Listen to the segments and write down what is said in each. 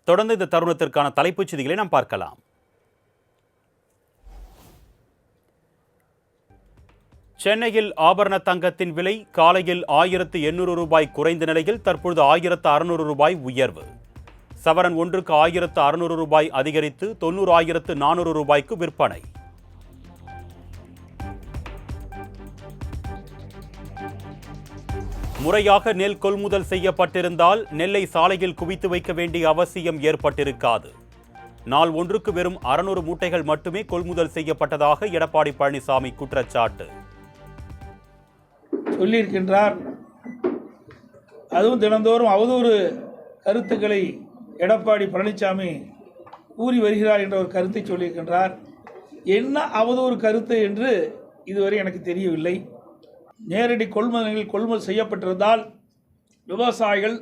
தொடர்ந்து இந்த தருணத்திற்கான தலைப்புச் செய்திகளை நாம் பார்க்கலாம். சென்னையில் ஆபரண தங்கத்தின் விலை காலையில் 1800 ரூபாய் குறைந்த நிலையில் தற்பொழுது 1600 ரூபாய் உயர்வு. சவரன் ஒன்றுக்கு 1600 ரூபாய் அதிகரித்து 90,400 ரூபாய்க்கு விற்பனை. முறையாக நெல் கொள்முதல் செய்யப்பட்டிருந்தால் நெல்லை சாலையில் குவித்து வைக்க வேண்டிய அவசியம் ஏற்பட்டிருக்காது. நாள் ஒன்றுக்கு வெறும் 600 மூட்டைகள் மட்டுமே கொள்முதல் செய்யப்பட்டதாக எடப்பாடி பழனிசாமி குற்றச்சாட்டு சொல்லியிருக்கின்றார். அதுவும் தினந்தோறும் அவதூறு கருத்துக்களை எடப்பாடி பழனிசாமி கூறி வருகிறார் என்ற ஒரு கருத்தை சொல்லியிருக்கின்றார். என்ன அவதூறு கருத்து என்று இதுவரை எனக்கு தெரியவில்லை. நேரடி கொள்முதல் செய்யப்பட்டிருந்தால் விவசாயிகள்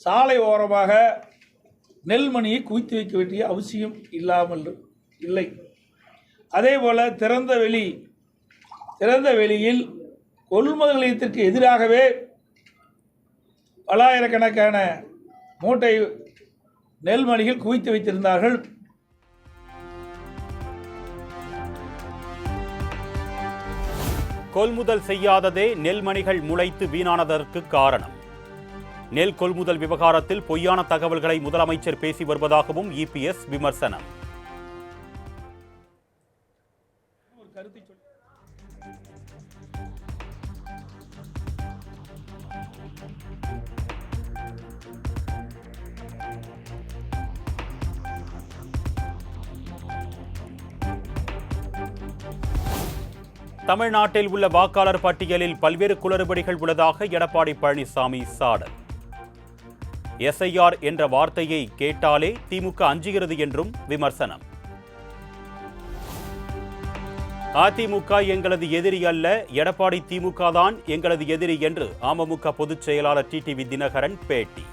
சாலை ஓரமாக நெல்மணியை குவித்து வைக்க வேண்டிய அவசியம் இல்லாமல் இல்லை. அதேபோல் திறந்த வெளியில் கொள்முதல் நிலையத்திற்கு எதிராகவே பல்லாயிரக்கணக்கான மூட்டை நெல்மணிகள் குவித்து வைத்திருந்தார்கள். கொள்முதல் செய்யாததே நெல்மணிகள் முளைத்து வீணானதற்கு காரணம். நெல் கொள்முதல் விவகாரத்தில் பொய்யான தகவல்களை முதலமைச்சர் பேசி வருவதாகவும் இபிஎஸ் விமர்சனம். தமிழ்நாட்டில் உள்ள வாக்காளர் பட்டியலில் பல்வேறு குளறுபடிகள் உள்ளதாக எடப்பாடி பழனிசாமி சாடல். எஸ்ஐஆர் என்ற வார்த்தையை கேட்டாலே திமுக அஞ்சுகிறது என்றும் விமர்சனம். அதிமுக எங்களது எதிரி அல்ல, எடப்பாடி திமுக தான் எங்களது எதிரி என்று அமமுக பொதுச் செயலாளர் டிடிவி தினகரன் பேட்டி.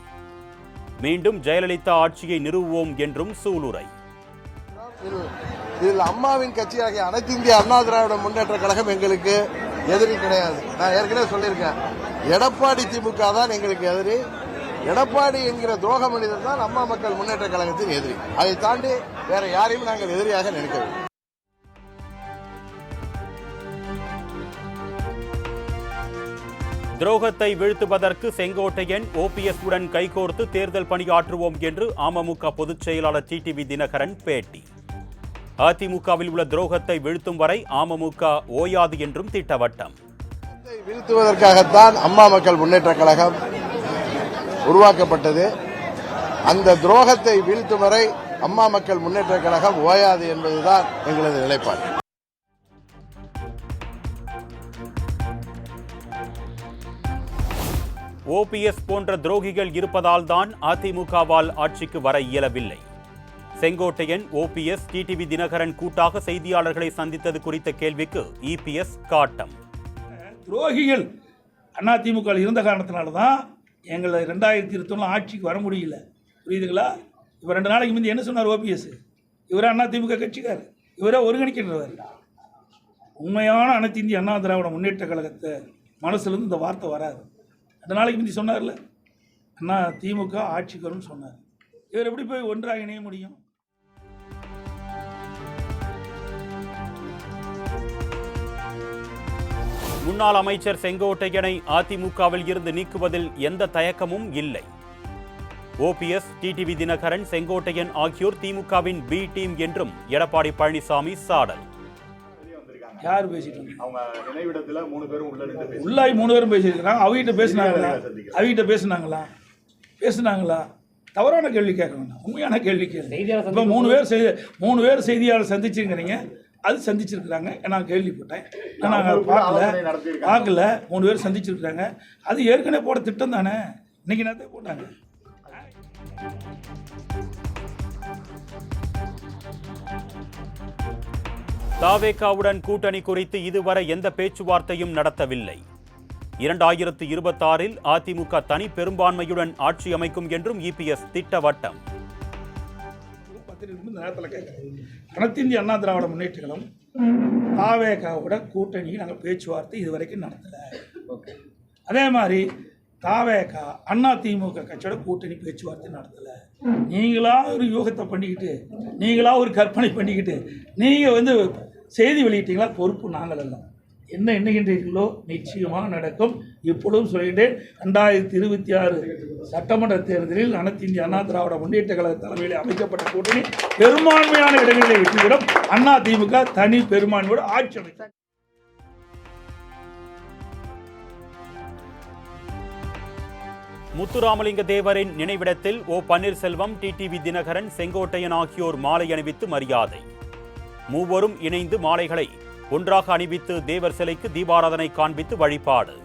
மீண்டும் ஜெயலலிதா ஆட்சியை நிறுவுவோம் என்றும் சூளுரை. இதில் அம்மாவின் கட்சியாகிய அனைத்து இந்திய அண்ணா திராவிட முன்னேற்ற கழகம் எங்களுக்கு எதிரி கிடையாது. நான் ஏற்கனவே சொல்லியிருக்கேன், எடப்பாடி திமுக தான் எங்களுக்கு எதிரி. எடப்பாடி என்கிற துரோக மனிதர் தான் அம்மா மக்கள் முன்னேற்ற கழகத்தின் எதிரி. அதை தாண்டி வேற யாரையும் நாங்கள் எதிரியாக நினைக்கவில்லை. துரோகத்தை வீழ்த்துவதற்கு செங்கோட்டையன் ஓபிஎஸ் உடன் கைகோர்த்து தேர்தல் பணியாற்றுவோம் என்று அமமுக பொதுச் செயலாளர் டிடிவி தினகரன் பேட்டி. அதிமுகவில் உள்ள துரோகத்தை வீழ்த்தும் வரை அமமுக ஓயாது என்றும் திட்டவட்டம். வீழ்த்துவதற்காகத்தான் அம்மா மக்கள் முன்னேற்ற கழகம் உருவாக்கப்பட்டது. அந்த துரோகத்தை வீழ்த்தும் வரை அம்மா மக்கள் முன்னேற்ற கழகம் ஓயாது என்பதுதான் எங்களது நிலைப்பாடு. ஓபிஎஸ் போன்ற துரோகிகள் இருப்பதால் தான் அதிமுகவால் ஆட்சிக்கு வர இயலவில்லை. செங்கோட்டையன், ஓபிஎஸ், டிடிவி தினகரன் கூட்டாக செய்தியாளர்களை சந்தித்தது குறித்த கேள்விக்கு இபிஎஸ் காட்டம். துரோகிகள் அதிமுக இருந்த காரணத்தினால தான் எங்களை 2021 ஆட்சிக்கு வர முடியல. புரியுதுங்களா? இப்போ 2 நாளைக்கு முந்தைய என்ன சொன்னார் ஓபிஎஸ்? இவரே அதிமுக கட்சிக்கார், இவரே ஒருங்கிணைக்கின்றவர். உண்மையான அனைத்து இந்திய அண்ணா திராவிட முன்னேற்ற கழகத்தை மனசுலேருந்து இந்த வார்த்தை வராது. 2 நாளைக்கு முந்தைய சொன்னார்ல, திமுக ஆட்சிக்கு வரும்னு சொன்னார். இவர் எப்படி போய் ஒன்றாக இணைய முடியும்? முன்னாள் அமைச்சர் செங்கோட்டையனை அதிமுகவில் இருந்து நீக்குவதில் எந்த தயக்கமும் இல்லை. ஓபிஎஸ், டிடிவி தினகரன், செங்கோட்டையன் ஆகியோர் திமுகவின் பி டீம் என்றும் எடப்பாடி பழனிசாமி சாடல். யார் பேசிட்டு அவங்க நினைவிடத்துல 3 பேரும் உள்ளாய் 3 பேரும் பேசியிருக்காங்க. அவகிட்ட பேசினாங்களா? தவறான கேள்வி கேட்க வேண்டாம், உண்மையான கேள்வி கேள்வி. இப்போ 3 பேர் செய்தியாளர் சந்திச்சிருக்கிறீங்க, அது சந்திச்சிருக்கிறாங்க. நான் கேள்விப்பட்டேன், நாங்கள் பார்க்கல. 3 பேர் சந்திச்சிருக்கிறாங்க. அது ஏற்கனவே போட திட்டம் தானே, இன்னைக்கு நேரத்தை போட்டாங்க. தாவேகாவுடன் கூட்டணி குறித்து இதுவரை எந்த பேச்சுவார்த்தையும் நடத்தவில்லை. 2026இல் அதிமுக தனி பெரும்பான்மையுடன் ஆட்சி அமைக்கும் என்றும் இபிஎஸ் திட்டவட்டம். அனைத்து இந்திய அண்ணா திராவிட முன்னேற்ற கழகம் தாவேகாவோட கூட்டணி நாங்கள் பேச்சுவார்த்தை இதுவரைக்கும் நடத்தலை. அதே மாதிரி தாவேகா அதிமுக கட்சியோட கூட்டணி பேச்சுவார்த்தை நடத்தலை. நீங்களா ஒரு யூகத்தை பண்ணிக்கிட்டு, நீங்களா ஒரு கற்பனை பண்ணிக்கிட்டு நீங்கள் செய்தி வெளியிட்டீங்களா? பொறுப்பு நாங்கள் அல்ல. என்ன எண்ணுகின்றீர்களோ நிச்சயமாக நடக்கும். இப்பொழுதும் சொல்கின்றேன், 2026 சட்டமன்ற தேர்தலில் அனைத்து இந்திய அண்ணா திராவிட முன்னேற்ற கழக தலைமையில் அமைக்கப்பட்ட கூட்டணி பெரும்பான்மையான இடங்களிலே வெற்றிவிடும். அதிமுக தனி பெரும்பான்மையோடு ஆட்சி அமைக்கும். முத்துராமலிங்க தேவரின் நினைவிடத்தில் ஓ பன்னீர்செல்வம், டிடிவி தினகரன், செங்கோட்டையன் ஆகியோர் மாலை அணிவித்து மரியாதை. மூவரும் இணைந்து மாலைகளை ஒன்றாக அணிவித்து தேவர் சிலைக்கு தீபாராதனை காண்பித்து வழிபாடு.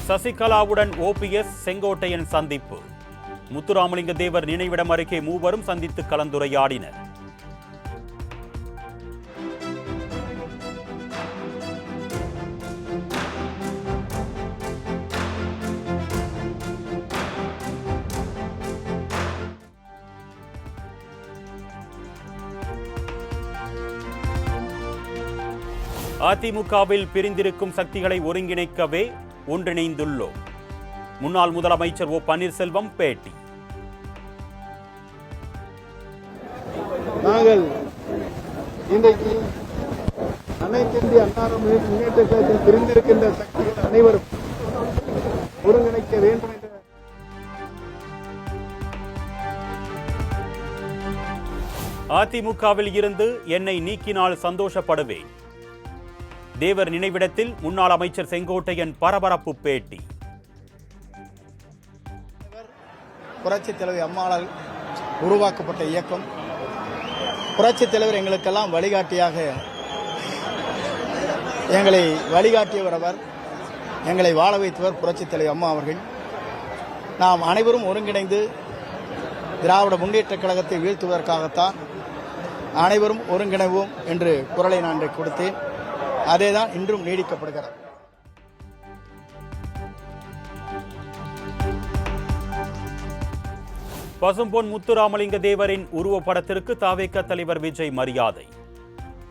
சசிகலாவுடன் ஓபிஎஸ், செங்கோட்டையன் சந்திப்பு. முத்துராமலிங்க தேவர் நினைவிடம் அருகே மூவரும் சந்தித்து கலந்துரையாடினர். அதிமுகவில் பிரிந்திருக்கும் சக்திகளை ஒருங்கிணைக்கவே ஒன்றிணைந்துள்ளோம். முன்னாள் முதலமைச்சர் ஓ பன்னீர்செல்வம் பேட்டி. நாங்கள் இன்றைக்கு அனைத்து இந்திய அண்ணா முன்னேற்ற கழகத்தில் பிரிந்திருக்கின்ற சக்திகள் அனைவரும் ஒருங்கிணைக்க வேண்டும் என்ற அதிமுகவில் இருந்து என்னை நீக்கினால் சந்தோஷப்படுவேன். தேவர் நினைவிடத்தில் முன்னாள் அமைச்சர் செங்கோட்டையன் பரபரப்பு பேட்டி. புரட்சித் தலைவர் அம்மாளால் உருவாக்கப்பட்ட இயக்கம். புரட்சித் தலைவர் எங்களுக்கெல்லாம் வழிகாட்டியாக எங்களை வழிகாட்டியவர் அவர். எங்களை வாழ வைத்தவர் புரட்சித் தலைவர் அம்மா அவர்கள். நாம் அனைவரும் ஒருங்கிணைந்து திராவிட முன்னேற்ற கழகத்தை வீழ்த்துவதற்காகத்தான் அனைவரும் ஒருங்கிணைவோம் என்று குரலை நான் கொடுத்தேன். அதேதான் இன்றும் நீடிக்கப்படுகிறது. பசும்பொன் முத்துராமலிங்க தேவரின் உருவப்படத்திற்கு தாவேக தலைவர் விஜய் மரியாதை.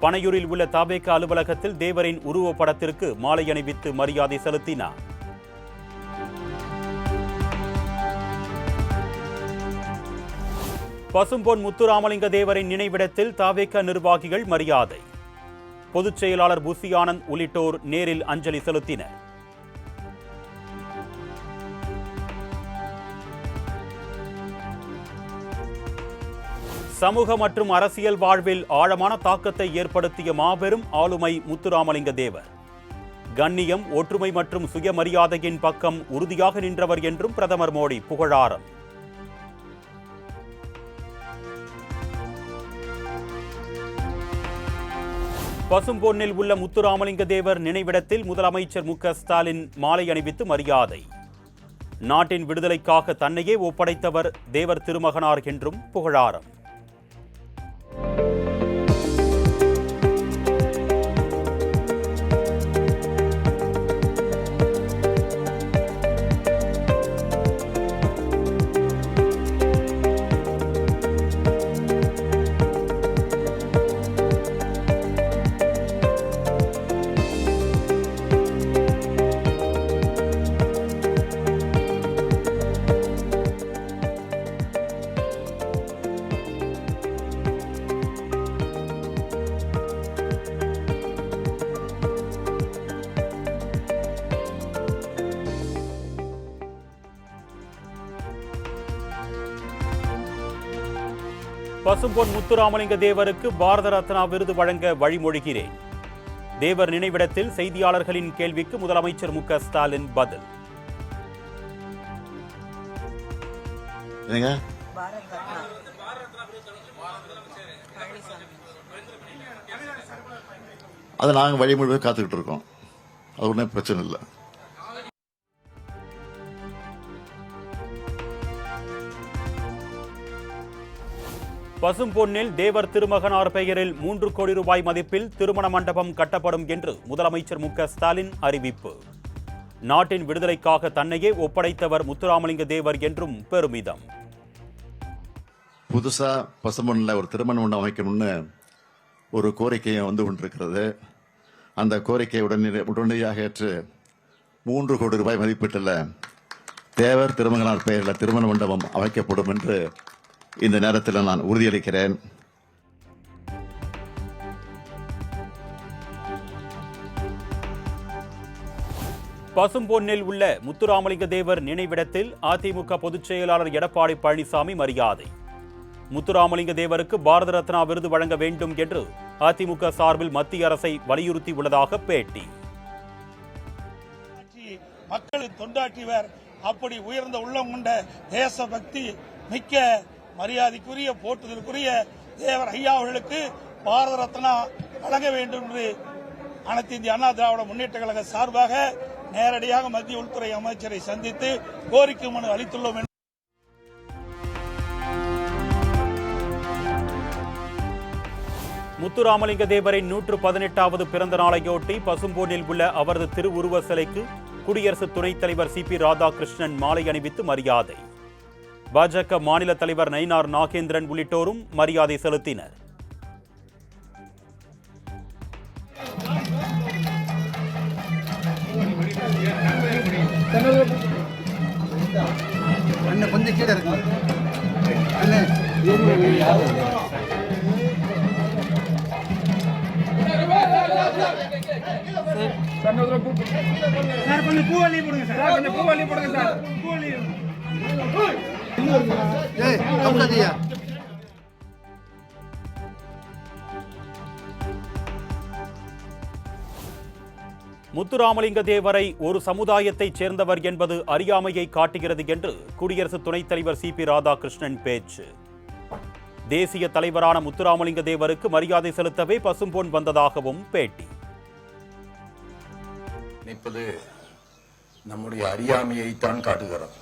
பனையூரில் உள்ள தாவேக அலுவலகத்தில் தேவரின் உருவப்படத்திற்கு மாலை அணிவித்து மரியாதை செலுத்தினார். பசும்பொன் முத்துராமலிங்க தேவரின் நினைவிடத்தில் தாவேக நிர்வாகிகள் மரியாதை. பொதுச் செயலாளர் புசி ஆனந்த் உள்ளிட்டோர் நேரில் அஞ்சலி செலுத்தினர். சமூக மற்றும் அரசியல் வாழ்வில் ஆழமான தாக்கத்தை ஏற்படுத்திய மாபெரும் ஆளுமை முத்துராமலிங்க தேவர். கண்ணியம், ஒற்றுமை மற்றும் சுயமரியாதையின் பக்கம் உறுதியாக நின்றவர் என்றும் பிரதமர் மோடி புகழாரம். பசும்பொன்னில் உள்ள முத்துராமலிங்க தேவர் நினைவிடத்தில் முதலமைச்சர் மு க ஸ்டாலின் மாலை அணிவித்து மரியாதை. நாட்டின் விடுதலைக்காக தன்னையே ஒப்படைத்தவர் தேவர் திருமகனார் என்றும் புகழாரம். பசும்பொன் முத்துராமலிங்க தேவருக்கு பாரத ரத்னா விருது வழங்க வழிமொழிகிறேன். தேவர் நினைவிடத்தில் செய்தியாளர்களின் கேள்விக்கு முதலமைச்சர் மு க ஸ்டாலின் பதில். அதை நாங்கள் வழிமொழி காத்துக்கிட்டு இருக்கோம். அது ஒன்றும் பிரச்சனை இல்லை. பசும்பொன்னில் தேவர் திருமகனார் பெயரில் 3 கோடி ரூபாய் மதிப்பில் திருமண மண்டபம் கட்டப்படும் என்று முதலமைச்சர் மு.க. ஸ்டாலின் அறிவிப்பு. நாட்டின் விடுதலைக்காக தன்னையே ஒப்படைத்தவர் முத்துராமலிங்க தேவர் என்றும் பெருமிதம். புதுசா பசும்பொன்னில் ஒரு திருமண மண்டபம் அமைக்கணும்னு ஒரு கோரிக்கையை வந்து கொண்டிருக்கிறது. அந்த கோரிக்கையை உடனடியாக ஏற்று 3 கோடி ரூபாய் மதிப்பீட்டில் தேவர் திருமகனார் பெயரில் திருமண மண்டபம் அமைக்கப்படும் என்று இந்த நேரத்தில் நான் உறுதியளிக்கிறேன். பசும்பொன்னில் உள்ள முத்துராமலிங்க தேவர் நினைவிடத்தில் அதிமுக பொதுச் செயலாளர் எடப்பாடி பழனிசாமி மரியாதை. முத்துராமலிங்க தேவருக்கு பாரத ரத்னா விருது வழங்க வேண்டும் என்று அதிமுக சார்பில் மத்திய அரசை வலியுறுத்தியுள்ளதாக பேட்டி. மக்களுக்கு தொண்டாற்றிவர். அப்படி உயர்ந்த உள்ளம் கொண்ட தேசபக்தி மிக்க மரியாதைக்குரிய போற்றுதலுக்குரிய தேவர் ஐயா அவர்களுக்கு பாரத ரத்னா வழங்க வேண்டும் என்று அனைத்து இந்திய அண்ணா திராவிட முன்னேற்ற கழக சார்பாக நேரடியாக மத்திய உள்துறை அமைச்சரை சந்தித்து கோரிக்கை மனு அளித்துள்ளோம். முத்துராமலிங்க தேவரின் 118வது பிறந்த நாளையொட்டி பசும்பொன்னில் உள்ள அவரது திருவுருவ சிலைக்கு குடியரசு துணைத் தலைவர் சி.பி. ராதாகிருஷ்ணன் மாலை அணிவித்து மரியாதை. பாஜக மாநில தலைவர் நயினார் நாகேந்திரன் உள்ளிட்டோரும் மரியாதை செலுத்தினர். கொஞ்சம் கீழே இருக்கு. கொஞ்சம் பூவல்லி போடுங்க சார். கொஞ்சம் பூவல்லி போடுங்க சார். முத்துராமலிங்க தேவரை ஒரு சமுதாயத்தைச் சேர்ந்தவர் என்பது அறியாமையை காட்டுகிறது என்று குடியரசு துணைத் தலைவர் சி.பி. ராதாகிருஷ்ணன் பேச்சு. தேசிய தலைவரான முத்துராமலிங்க தேவருக்கு மரியாதை செலுத்தவே பசும்பொன் வந்ததாகவும் பேட்டி. நிற்பது நம்முடைய அறியாமையைத்தான் காட்டுகிறது.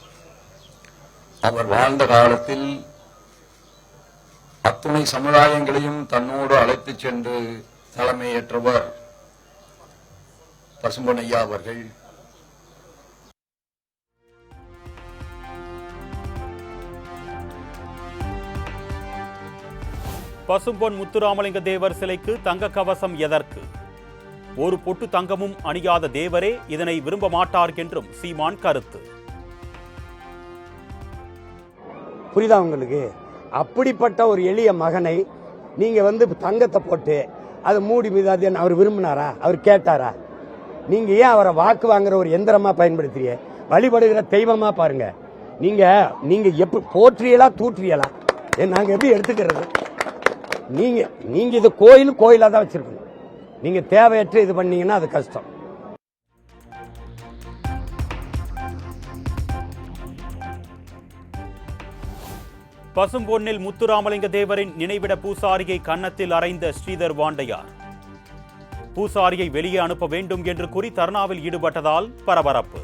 அவர் வாழ்ந்த காலத்தில் அத்துணை சமுதாயங்களையும் தன்னோடு அழைத்துச் சென்று தலைமையேற்றவர் பசும்பொன் ஐயா அவர்கள். பசும்பொன் முத்துராமலிங்க தேவர் சிலைக்கு தங்க கவசம் எதற்கு? ஒரு பொட்டு தங்கமும் அணியாத தேவரே இதனை விரும்ப மாட்டார் என்றும் சீமான் கருத்து. புரியுதா உங்களுக்கு? அப்படிப்பட்ட ஒரு எளிய மகனை நீங்க தங்கத்தை போட்டு அதை மூடி மீது அவர் விரும்பினாரா? அவர் கேட்டாரா? நீங்க ஏன் அவரை வாக்கு வாங்குற ஒரு எந்திரமா பயன்படுத்துறீங்க? வழிபடுகிற தெய்வமா பாருங்க. நீங்க எப்படி போற்றியலா தூற்றியலா நாங்க எப்படி எடுத்துக்கிறது? நீங்க இது கோயிலா தான் வச்சிருக்கணும். நீங்க தேவையற்ற இது பண்ணீங்கன்னா அது கஷ்டம். பசும்பொன்னில் முத்துராமலிங்க தேவரின் நினைவிட பூசாரியை கன்னத்தில் அறைந்த ஸ்ரீதர் வாண்டையார். பூசாரியை வெளியே அனுப்ப வேண்டும் என்று கூறி தர்ணாவில் ஈடுபட்டதால் பரபரப்பு.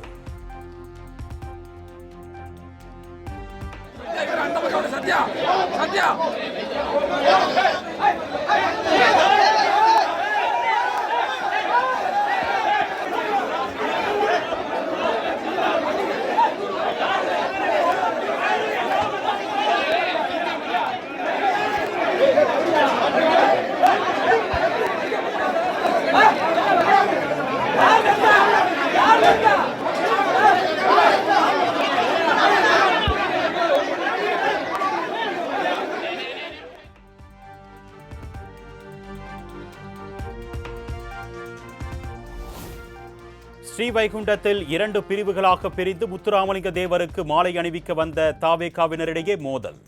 ஸ்ரீவைகுண்டத்தில் 2 பிரிவுகளாக பிரிந்து முத்துராமலிங்க தேவருக்கு மாலை அணிவிக்க வந்த தாவேகாவினரிடையே மோதல்.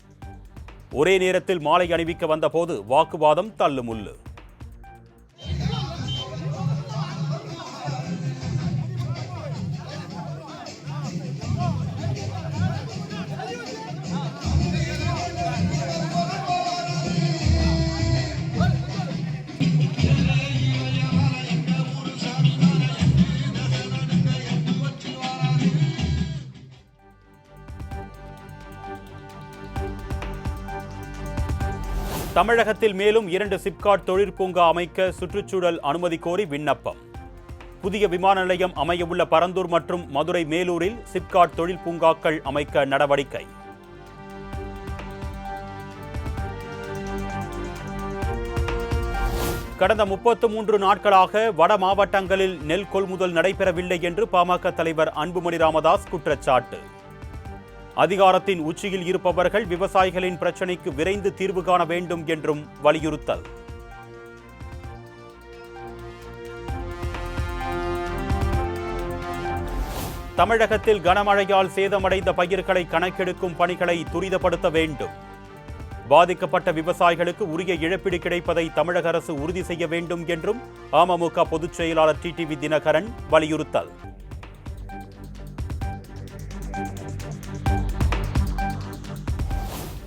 ஒரே நேரத்தில் மாலை அணிவிக்க வந்தபோது வாக்குவாதம் தள்ளுமுள்ளு. தமிழகத்தில் மேலும் 2 சிப்காட் தொழிற்பூங்கா அமைக்க சுற்றுச்சூழல் அனுமதி கோரி விண்ணப்பம். புதிய விமான நிலையம் அமையவுள்ள பரந்தூர் மற்றும் மதுரை மேலூரில் சிப்காட் தொழில் பூங்காக்கள் அமைக்க நடவடிக்கை. கடந்த 33 நாட்களாக வட மாவட்டங்களில் நெல் கொள்முதல் நடைபெறவில்லை என்று பாமக தலைவர் அன்புமணி ராமதாஸ் குற்றச்சாட்டு. அதிகாரத்தின் உச்சியில் இருப்பவர்கள் விவசாயிகளின் பிரச்சினைக்கு விரைந்து தீர்வு காண வேண்டும் என்றும் வலியுறுத்தல். தமிழகத்தில் கனமழையால் சேதமடைந்த பயிர்களை கணக்கெடுக்கும் பணிகளை துரிதப்படுத்த வேண்டும். பாதிக்கப்பட்ட விவசாயிகளுக்கு உரிய இழப்பீடு கிடைப்பதை தமிழக அரசு உறுதி செய்ய வேண்டும் என்றும் அமமுக பொதுச் செயலாளர் டிடிவி தினகரன் வலியுறுத்தல்.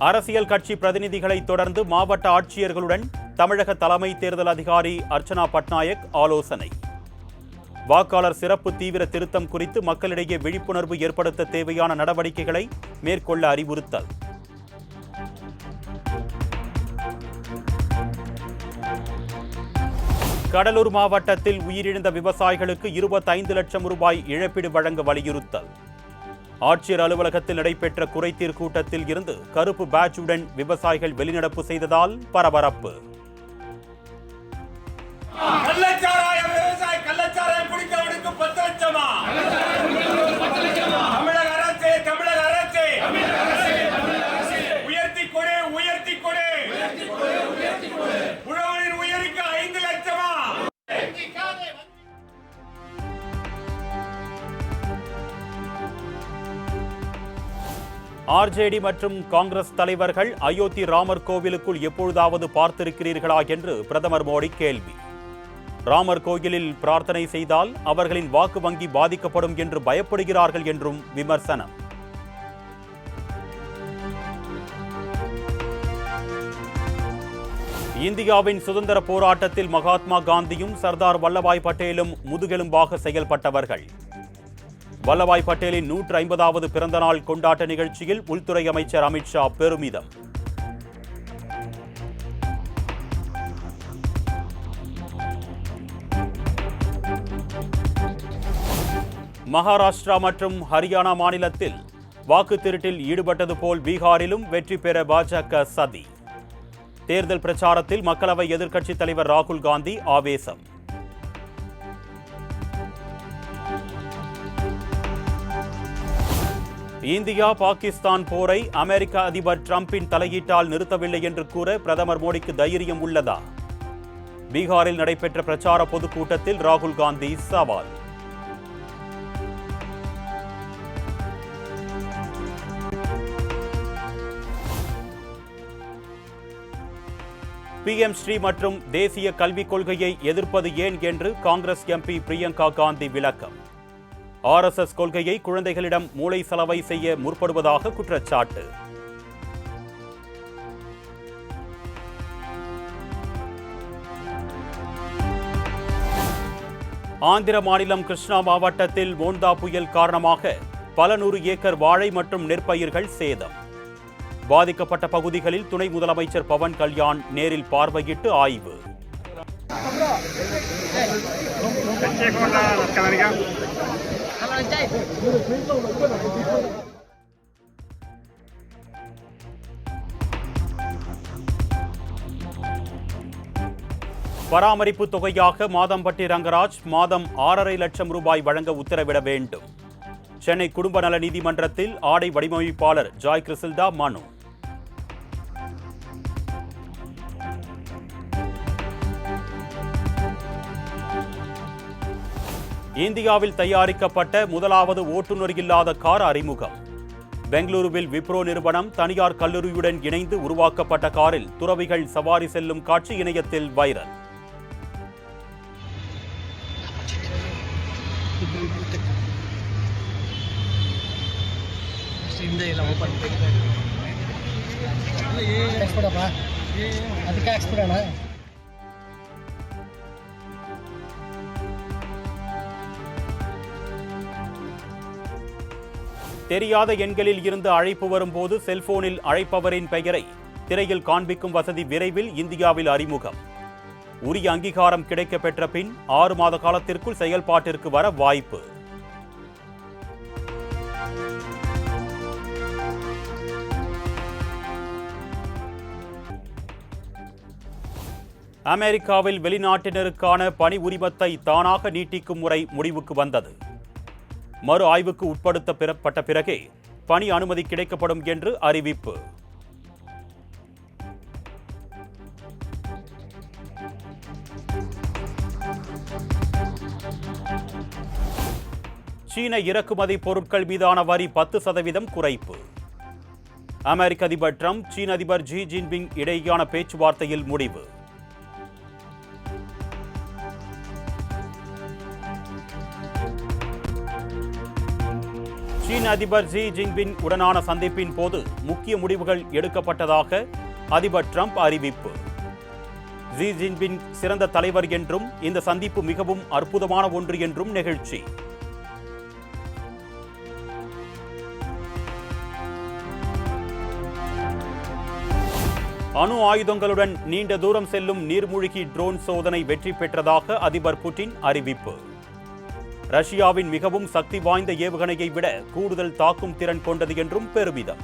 அரசியல் கட்சி பிரதிநிதிகளை தொடர்ந்து மாவட்ட ஆட்சியர்களுடன் தமிழக தலைமை தேர்தல் அதிகாரி அர்ச்சனா பட்நாயக் ஆலோசனை. வாக்காளர் சிறப்பு தீவிர திருத்தம் குறித்து மக்களிடையே விழிப்புணர்வு ஏற்படுத்த தேவையான நடவடிக்கைகளை மேற்கொள்ள அறிவுறுத்தல். கடலூர் மாவட்டத்தில் உயிரிழந்த விவசாயிகளுக்கு 25 லட்சம் ரூபாய் இழப்பீடு வழங்க வலியுறுத்தல். ஆட்சியர் அலுவலகத்தில் நடைபெற்ற குறைதீர் கூட்டத்தில் இருந்து கருப்பு பேட்சுடன் விவசாயிகள் வெளிநடப்பு செய்ததால் பரபரப்பு. ஆர்ஜேடி மற்றும் காங்கிரஸ் தலைவர்கள் அயோத்தி ராமர் கோவிலுக்குள் எப்பொழுதாவது பார்த்திருக்கிறீர்களா என்று பிரதமர் மோடி கேள்வி. ராமர் கோயிலில் பிரார்த்தனை செய்தால் அவர்களின் வாக்கு வங்கி பாதிக்கப்படும் என்று பயப்படுகிறார்கள் என்றும் விமர்சனம். இந்தியாவின் சுதந்திர போராட்டத்தில் மகாத்மா காந்தியும் சர்தார் வல்லபாய் பட்டேலும் முதுகெலும்பாக செயல்பட்டவர்கள். வல்லபாய் பட்டேலின் 150வது பிறந்தநாள் கொண்டாட்ட நிகழ்ச்சியில் உள்துறை அமைச்சர் அமித்ஷா பெருமிதம். மகாராஷ்டிரா மற்றும் ஹரியானா மாநிலத்தில் வாக்கு திருட்டில் ஈடுபட்டது போல் பீகாரிலும் வெற்றி பெற பாஜக சதி. தேர்தல் பிரச்சாரத்தில் மக்களவை எதிர்க்கட்சித் தலைவர் ராகுல் காந்தி ஆவேசம். இந்தியா பாகிஸ்தான் போரை அமெரிக்க அதிபர் டிரம்பின் தலையீட்டால் நிறுத்தவில்லை என்று கூற பிரதமர் மோடிக்கு தைரியம் உள்ளதா? பீகாரில் நடைபெற்ற பிரச்சார பொதுக்கூட்டத்தில் ராகுல் காந்தி சவால். PM ஸ்ரீ மற்றும் தேசிய கல்விக் கொள்கையை எதிர்ப்பது ஏன் என்று காங்கிரஸ் MP பிரியங்கா காந்தி விளக்கம். RSS கொள்கையை குழந்தைகளிடம் மூளை சலவை செய்ய முற்படுவதாக குற்றச்சாட்டு. ஆந்திர மாநிலம் கிருஷ்ணா மாவட்டத்தில் மோண்டா புயல் காரணமாக பல 100 ஏக்கர் வாழை மற்றும் நெற்பயிர்கள் சேதம். பாதிக்கப்பட்ட பகுதிகளில் துணை முதலமைச்சர் பவன் கல்யாண் நேரில் பார்வையிட்டு ஆய்வு. பராமரிப்பு தொகையாக மாதம்பட்டி ரங்கராஜ் மாதம் 6.5 லட்சம் ரூபாய் வழங்க உத்தரவிட வேண்டும். சென்னை குடும்ப நல நீதிமன்றத்தில் ஆடை வடிவமைப்பாளர் ஜாய் கிறிசில்டா மனு. இந்தியாவில் தயாரிக்கப்பட்ட முதலாவது ஓட்டுநர் இல்லாத கார் அறிமுகம். பெங்களூருவில் விப்ரோ நிறுவனம் தனியார் கல்லூரியுடன் இணைந்து உருவாக்கப்பட்ட காரில் துறவிகள் சவாரி செல்லும் காட்சி இணையத்தில் வைரல். தெரியாத எண்களில் இருந்து அழைப்பு வரும்போது செல்போனில் அழைப்பவரின் பெயரை திரையில் காண்பிக்கும் வசதி விரைவில் இந்தியாவில் அறிமுகம். உரிய அங்கீகாரம் கிடைக்கப் பெற்ற பின் 6 மாத காலத்திற்குள் செயல்பாட்டிற்கு வர வாய்ப்பு. அமெரிக்காவில் வெளிநாட்டினருக்கான பணி உரிமத்தை தானாக நீட்டிக்கும் முறை முடிவுக்கு வந்தது. மறு ஆய்வுக்கு உட்படுத்தப்பட்ட பிறகே பணி அனுமதி கிடைக்கப்படும் என்று அறிவிப்பு. சீன இறக்குமதி பொருட்கள் மீதான வரி 10% குறைப்பு. அமெரிக்க அதிபர் டிரம்ப், சீன அதிபர் ஜி ஜின்பிங் இடையேயான பேச்சுவார்த்தையில் முடிவு. சீன அதிபர் ஜி ஜின்பிங் உடனான சந்திப்பின் போது முக்கிய முடிவுகள் எடுக்கப்பட்டதாக அதிபர் டிரம்ப் அறிவிப்பு. ஜி ஜின்பிங் சிறந்த தலைவர் என்றும் இந்த சந்திப்பு மிகவும் அற்புதமான ஒன்று என்றும் நெகிழ்ச்சி. அணு ஆயுதங்களுடன் நீண்ட தூரம் செல்லும் நீர்மூழ்கி ட்ரோன் சோதனை வெற்றி பெற்றதாக அதிபர் புட்டின் அறிவிப்பு. ரஷ்யாவின் மிகவும் சக்தி வாய்ந்த ஏவுகணையை விட கூடுதல் தாக்கும் திறன் கொண்டது என்றும் பெருமிதம்.